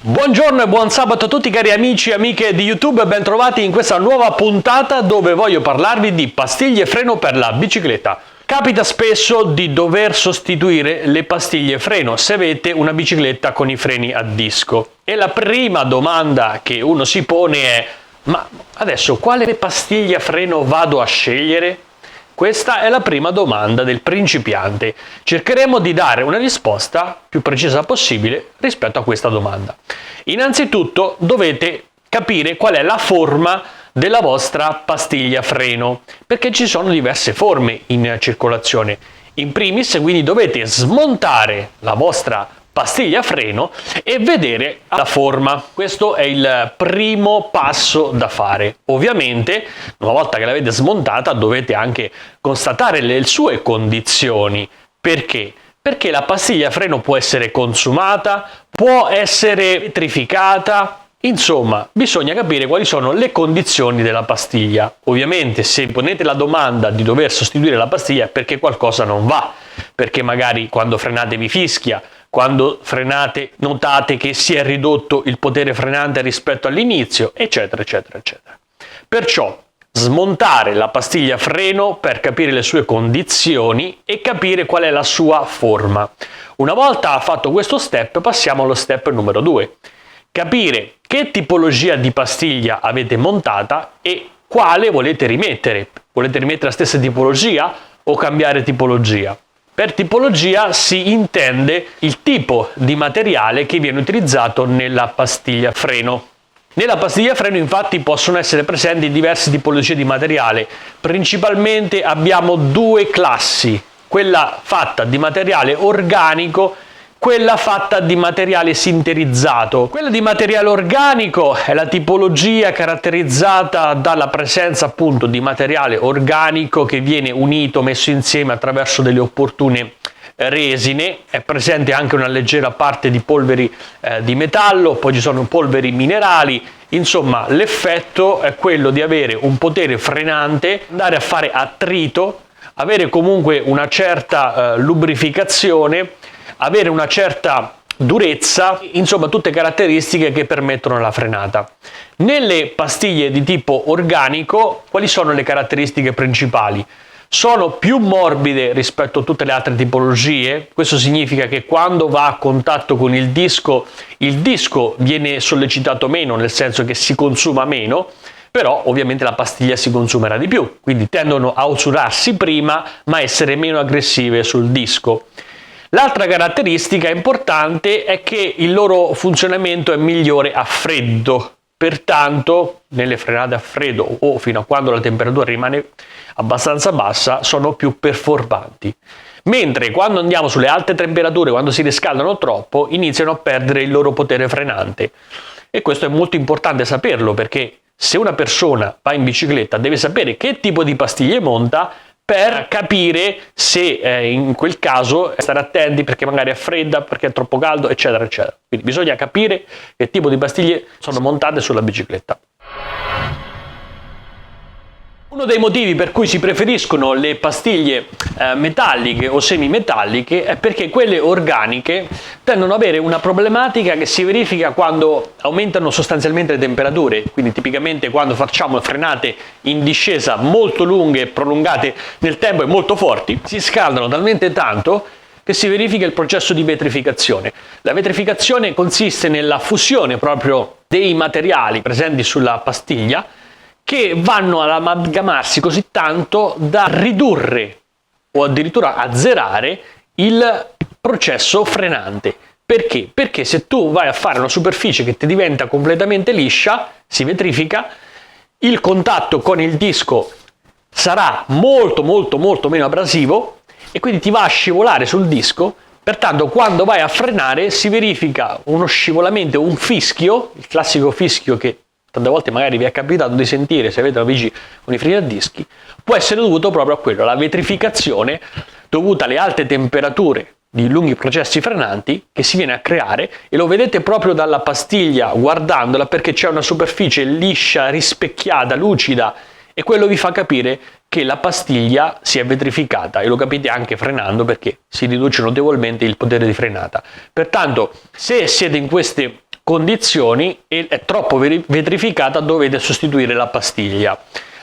Buongiorno e buon sabato a tutti cari amici e amiche di YouTube, ben trovati in questa nuova puntata dove voglio parlarvi di pastiglie freno per la bicicletta. Capita spesso di dover sostituire le pastiglie freno se avete una bicicletta con i freni a disco. E la prima domanda che uno si pone è: ma adesso quale pastiglia freno vado a scegliere? Questa è la prima domanda del principiante. Cercheremo di dare una risposta più precisa possibile rispetto a questa domanda. Innanzitutto dovete capire qual è la forma della vostra pastiglia freno, perché ci sono diverse forme in circolazione. In primis, quindi dovete smontare la vostra pastiglia freno e vedere la forma. Questo è il primo passo da fare. Ovviamente, una volta che l'avete smontata, dovete anche constatare le sue condizioni. Perché? Perché la pastiglia freno può essere consumata, può essere vetrificata. Insomma, bisogna capire quali sono le condizioni della pastiglia. Ovviamente, se ponete la domanda di dover sostituire la pastiglia è perché qualcosa non va, perché magari quando frenate vi fischia, quando frenate notate che si è ridotto il potere frenante rispetto all'inizio, eccetera, eccetera, eccetera. Perciò, smontare la pastiglia freno per capire le sue condizioni e capire qual è la sua forma. Una volta fatto questo step, passiamo allo step numero 2. Capire che tipologia di pastiglia avete montata e quale volete rimettere. Volete rimettere la stessa tipologia o cambiare tipologia? Per tipologia si intende il tipo di materiale che viene utilizzato nella pastiglia freno. Nella pastiglia freno infatti possono essere presenti diverse tipologie di materiale. Principalmente abbiamo due classi, quella fatta di materiale organico, quella fatta di materiale sinterizzato. Quella di materiale organico è la tipologia caratterizzata dalla presenza appunto di materiale organico che viene unito, messo insieme attraverso delle opportune resine. È presente anche una leggera parte di polveri di metallo, poi ci sono polveri minerali. Insomma, l'effetto è quello di avere un potere frenante, andare a fare attrito, avere comunque una certa lubrificazione, avere una certa durezza, insomma tutte caratteristiche che permettono la frenata. Nelle pastiglie di tipo organico, quali sono le caratteristiche principali? Sono più morbide rispetto a tutte le altre tipologie. Questo significa che quando va a contatto con il disco viene sollecitato meno, nel senso che si consuma meno, però ovviamente la pastiglia si consumerà di più, quindi tendono a usurarsi prima ma essere meno aggressive sul disco. L'altra caratteristica importante è che il loro funzionamento è migliore a freddo, pertanto nelle frenate a freddo o fino a quando la temperatura rimane abbastanza bassa sono più performanti. Mentre quando andiamo sulle alte temperature, quando si riscaldano troppo, iniziano a perdere il loro potere frenante. E questo è molto importante saperlo, perché se una persona va in bicicletta deve sapere che tipo di pastiglie monta per capire se in quel caso stare attenti perché magari è fredda, perché è troppo caldo, eccetera, eccetera. Quindi bisogna capire che tipo di pastiglie sono montate sulla bicicletta. Uno dei motivi per cui si preferiscono le pastiglie metalliche o semimetalliche è perché quelle organiche tendono ad avere una problematica che si verifica quando aumentano sostanzialmente le temperature, quindi tipicamente quando facciamo frenate in discesa molto lunghe, prolungate nel tempo e molto forti, si scaldano talmente tanto che si verifica il processo di vetrificazione. La vetrificazione consiste nella fusione proprio dei materiali presenti sulla pastiglia che vanno ad amalgamarsi così tanto da ridurre o addirittura azzerare il processo frenante. Perché? Perché se tu vai a fare una superficie che ti diventa completamente liscia, si vetrifica, il contatto con il disco sarà molto meno abrasivo e quindi ti va a scivolare sul disco. Pertanto quando vai a frenare si verifica uno scivolamento, un fischio, il classico fischio che tante volte magari vi è capitato di sentire se avete una bici con i freni a dischi, può essere dovuto proprio a quello, alla vetrificazione dovuta alle alte temperature di lunghi processi frenanti che si viene a creare, e lo vedete proprio dalla pastiglia guardandola, perché c'è una superficie liscia, rispecchiata, lucida, e quello vi fa capire che la pastiglia si è vetrificata, e lo capite anche frenando perché si riduce notevolmente il potere di frenata. Pertanto, se siete in queste condizioni e è troppo vetrificata, dovete sostituire la pastiglia.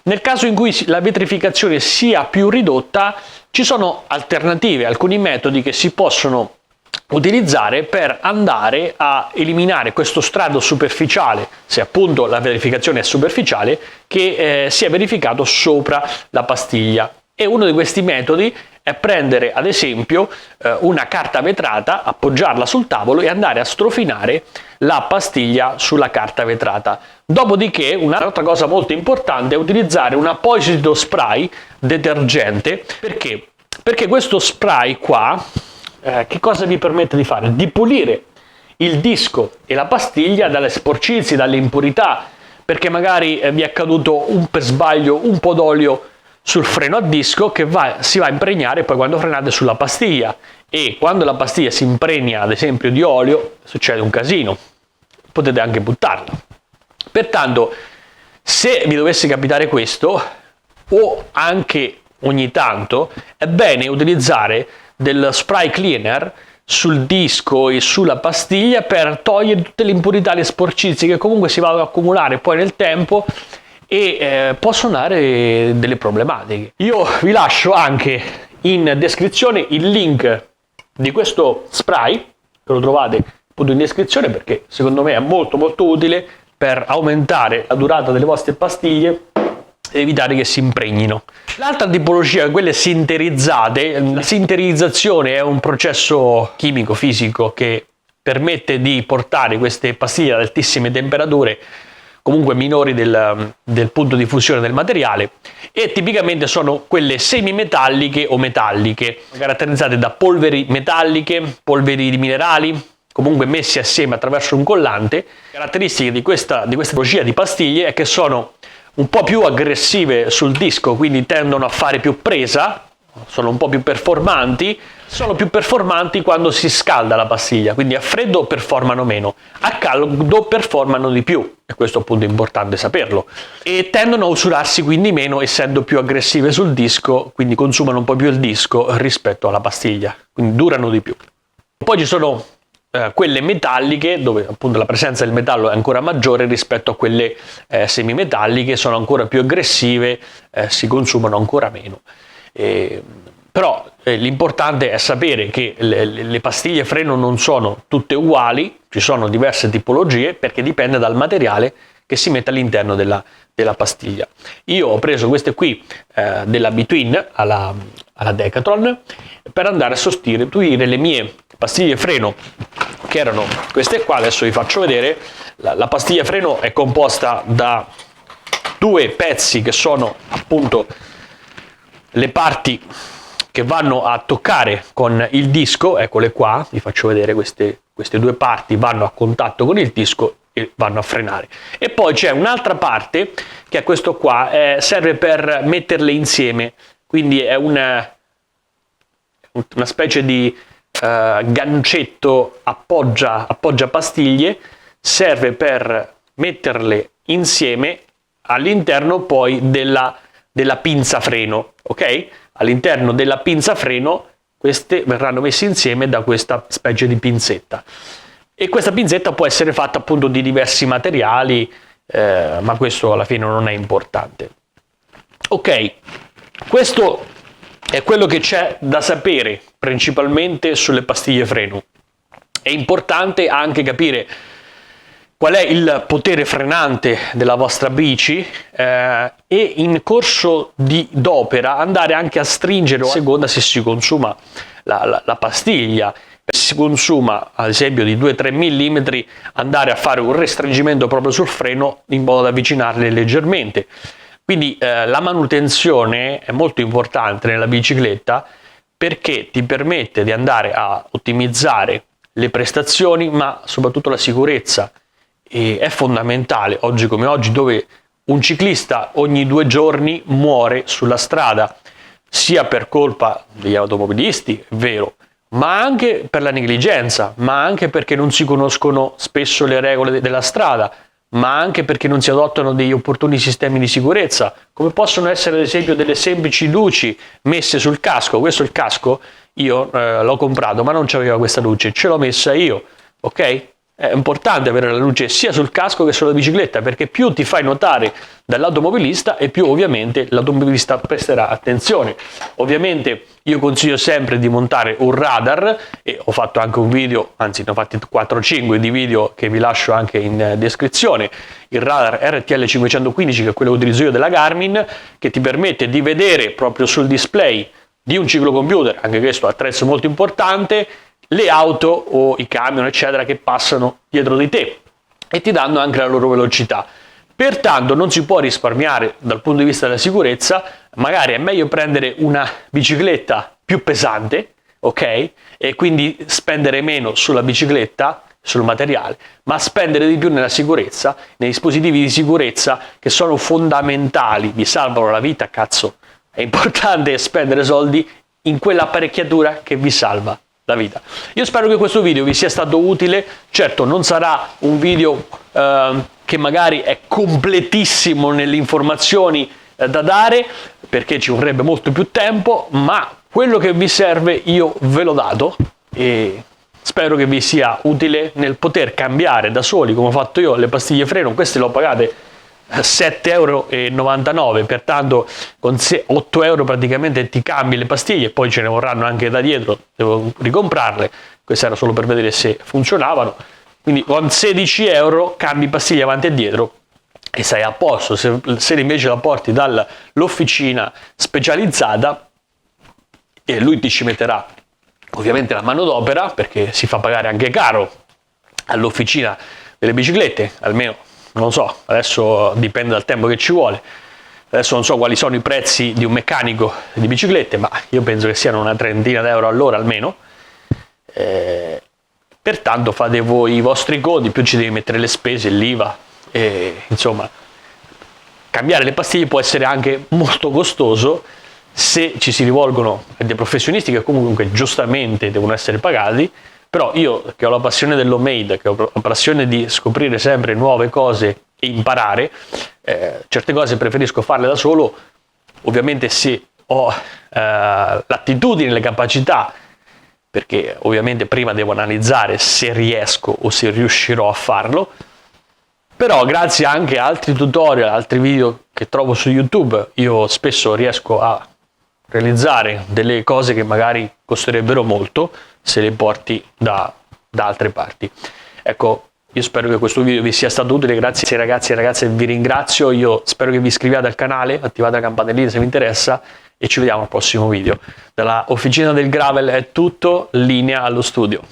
Nel caso in cui la vetrificazione sia più ridotta, ci sono alternative, alcuni metodi che si possono utilizzare per andare a eliminare questo strato superficiale, se appunto la verificazione è superficiale, che si è verificato sopra la pastiglia. E uno di questi metodi è prendere ad esempio una carta vetrata, appoggiarla sul tavolo e andare a strofinare la pastiglia sulla carta vetrata. Dopodiché un'altra cosa molto importante è utilizzare un apposito spray detergente. Perché? Perché questo spray qua che cosa vi permette di fare? Di pulire il disco e la pastiglia dalle sporcizie, dalle impurità, perché magari vi è caduto per sbaglio un po' d'olio sul freno a disco che si va a impregnare poi quando frenate sulla pastiglia, e quando la pastiglia si impregna ad esempio di olio succede un casino, potete anche buttarla. Pertanto, se vi dovesse capitare questo, o anche ogni tanto, è bene utilizzare del spray cleaner sul disco e sulla pastiglia per togliere tutte le impurità, le sporcizie che comunque si vanno ad accumulare poi nel tempo e possono dare delle problematiche. Io vi lascio anche in descrizione il link di questo spray, che lo trovate appunto in descrizione, perché secondo me è molto utile per aumentare la durata delle vostre pastiglie e evitare che si impregnino. L'altra tipologia è quelle sinterizzate. La sinterizzazione è un processo chimico fisico che permette di portare queste pastiglie ad altissime temperature, comunque minori del punto di fusione del materiale, e tipicamente sono quelle semimetalliche o metalliche, caratterizzate da polveri metalliche, polveri di minerali, comunque messi assieme attraverso un collante. Caratteristiche di questa tipologia di pastiglie è che sono un po' più aggressive sul disco, quindi tendono a fare più presa, sono un po' più performanti, sono più performanti quando si scalda la pastiglia, quindi a freddo performano meno, a caldo performano di più, e questo appunto è importante saperlo, e tendono a usurarsi quindi meno essendo più aggressive sul disco, quindi consumano un po' più il disco rispetto alla pastiglia, quindi durano di più. Poi ci sono quelle metalliche, dove appunto la presenza del metallo è ancora maggiore rispetto a quelle semimetalliche, sono ancora più aggressive, si consumano ancora meno. Però l'importante è sapere che le pastiglie freno non sono tutte uguali, ci sono diverse tipologie perché dipende dal materiale che si mette all'interno della pastiglia. Io ho preso queste qui della Between alla Decathlon per andare a sostituire le mie pastiglie freno, che erano queste qua. Adesso vi faccio vedere. La pastiglia freno è composta da due pezzi che sono appunto le parti che vanno a toccare con il disco, eccole qua, vi faccio vedere queste due parti vanno a contatto con il disco e vanno a frenare. E poi c'è un'altra parte che è questo qua, serve per metterle insieme, quindi è una specie di gancetto appoggia pastiglie, serve per metterle insieme all'interno poi della pinza freno, ok? All'interno della pinza freno queste verranno messe insieme da questa specie di pinzetta, e questa pinzetta può essere fatta appunto di diversi materiali, ma questo alla fine non è importante. Ok, questo è quello che c'è da sapere principalmente sulle pastiglie freno. È importante anche capire qual è il potere frenante della vostra bici e in corso d'opera andare anche a stringere a seconda se si consuma la pastiglia. Se si consuma ad esempio di 2-3 mm, andare a fare un restringimento proprio sul freno in modo da avvicinarle leggermente. Quindi la manutenzione è molto importante nella bicicletta perché ti permette di andare a ottimizzare le prestazioni, ma soprattutto la sicurezza. E è fondamentale oggi come oggi, dove un ciclista ogni 2 giorni muore sulla strada, sia per colpa degli automobilisti, è vero, ma anche per la negligenza, ma anche perché non si conoscono spesso le regole della strada, ma anche perché non si adottano degli opportuni sistemi di sicurezza, come possono essere ad esempio delle semplici luci messe sul casco. Questo è il casco, io l'ho comprato ma non c'aveva questa luce, ce l'ho messa io, ok? è importante avere la luce sia sul casco che sulla bicicletta, perché più ti fai notare dall'automobilista e più ovviamente l'automobilista presterà attenzione. Ovviamente io consiglio sempre di montare un radar, e ho fatto anche un video, anzi ne ho fatti 4-5 di video che vi lascio anche in descrizione. Il radar RTL 515, che è quello che utilizzo io della Garmin, che ti permette di vedere proprio sul display di un ciclocomputer, anche questo attrezzo molto importante, le auto o i camion eccetera che passano dietro di te e ti danno anche la loro velocità. Pertanto non si può risparmiare dal punto di vista della sicurezza, magari è meglio prendere una bicicletta più pesante, ok? E quindi spendere meno sulla bicicletta, sul materiale, ma spendere di più nella sicurezza, nei dispositivi di sicurezza che sono fondamentali, vi salvano la vita, cazzo. È importante spendere soldi in quell'apparecchiatura che vi salva la vita. Io spero che questo video vi sia stato utile. Certo, non sarà un video che magari è completissimo nelle informazioni da dare, perché ci vorrebbe molto più tempo, ma quello che vi serve io ve l'ho dato e spero che vi sia utile nel poter cambiare da soli, come ho fatto io, le pastiglie freno. Queste le ho pagate 7,99 €, pertanto con 8 € praticamente ti cambi le pastiglie, poi ce ne vorranno anche da dietro, devo ricomprarle, queste era solo per vedere se funzionavano, quindi con 16 € cambi pastiglie avanti e dietro e sei a posto. Se invece la porti dall'officina specializzata, e lui ti ci metterà ovviamente la manodopera, perché si fa pagare anche caro all'officina delle biciclette, almeno non so, adesso dipende dal tempo che ci vuole. Adesso non so quali sono i prezzi di un meccanico di biciclette, ma io penso che siano una trentina d'euro all'ora almeno. Pertanto fate voi i vostri conti, più ci devi mettere le spese, l'IVA, insomma, cambiare le pastiglie può essere anche molto costoso se ci si rivolgono a dei professionisti che comunque giustamente devono essere pagati. Però io, che ho la passione dell'homemade, che ho la passione di scoprire sempre nuove cose e imparare, certe cose preferisco farle da solo, ovviamente se ho l'attitudine, le capacità, perché ovviamente prima devo analizzare se riesco o se riuscirò a farlo. Però grazie anche a altri tutorial, altri video che trovo su YouTube, io spesso riesco a realizzare delle cose che magari costerebbero molto se le porti da altre parti. Ecco, io spero che questo video vi sia stato utile. Grazie ragazzi e ragazze, vi ringrazio. Io spero che vi iscriviate al canale, attivate la campanellina se vi interessa e ci vediamo al prossimo video. Dalla Officina del Gravel è tutto, linea allo studio.